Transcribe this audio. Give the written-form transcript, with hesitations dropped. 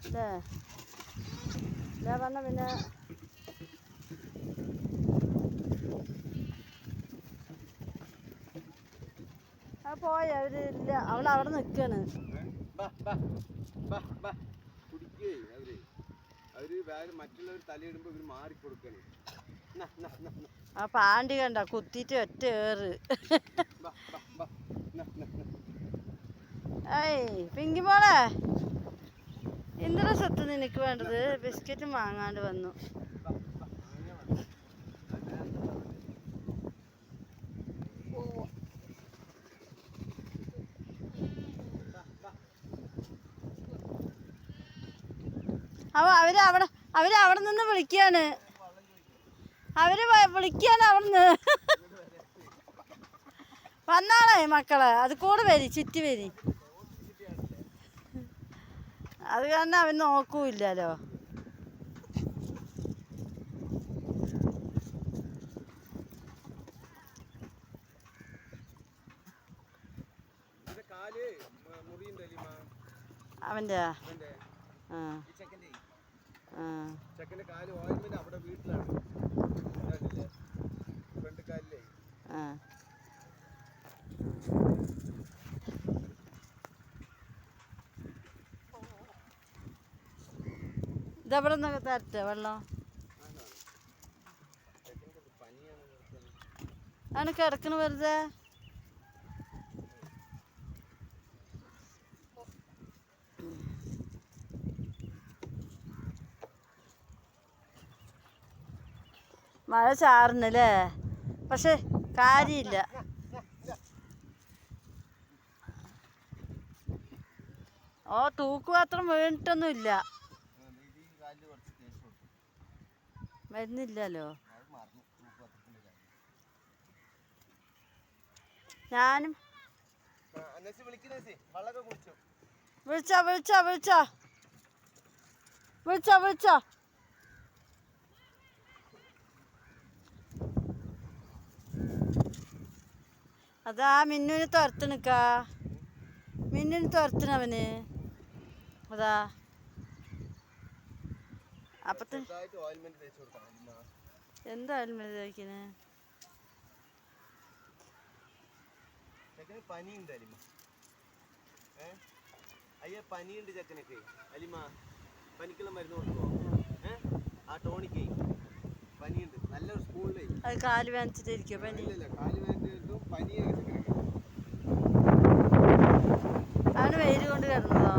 അല്ലേ ഇല്ല പറഞ്ഞ പിന്നെ അത് പോയ അവരില്ല, അവളവിടെ നിൽക്കാണ്. ആ പാണ്ടി കണ്ട കുത്തിയിട്ട് ഒറ്റ ഏറ്. ഏയ് പിങ്കി മോളെ, എന്തിനാ സ്വത്ത് നിനക്ക് വേണ്ടത്? ബിസ്ക്കറ്റും വാങ്ങാണ്ട് വന്നു. അവരവിടെ നിന്ന് വിളിക്കാണ്. വിളിക്കാണ് അവിടുന്ന്. വന്നാളേ മക്കളെ, അത് കൂടെ വരി, ചുറ്റി വരി. അത് കാരണം അവൻ നോക്കൂല്ലല്ലോ. അവൻ്റെ ഇതെവിടെ നിന്ന് തരട്ടെ വെള്ളം? ആണ് കിടക്കണ വെറുതെ. മഴ ചാറുന്നല്ലേ, പക്ഷെ കാര്യമില്ല. ഓ തൂക്കുപാത്രം വീണിട്ടൊന്നുമില്ല, വരുന്നില്ലല്ലോ. ഞാനും വിളിച്ചോ. അതാ മിന്നുവിന് തുരത്തണിക്കാ, മിന്നുവിന് തുരത്തണവന്. അതാ അപ്പത്തെ എന്തായാലും തേക്കണേ. പനിയുണ്ട് അലിമ, പനിയുണ്ട് ചെക്കനൊക്കെ. അലിമ പനിക്കുള്ള മരുന്ന് കൊടുക്കുമോ? ആ ടോണിക്ക് പനിയുണ്ട്. നല്ലൊരു സ്കൂളിലേ അത് കാല് വേദനിച്ചിട്ടിരിക്കോ? പനി കാല് വേദന പനിയെ അവന് വെയിൽ കൊണ്ട് കിടന്നതോ?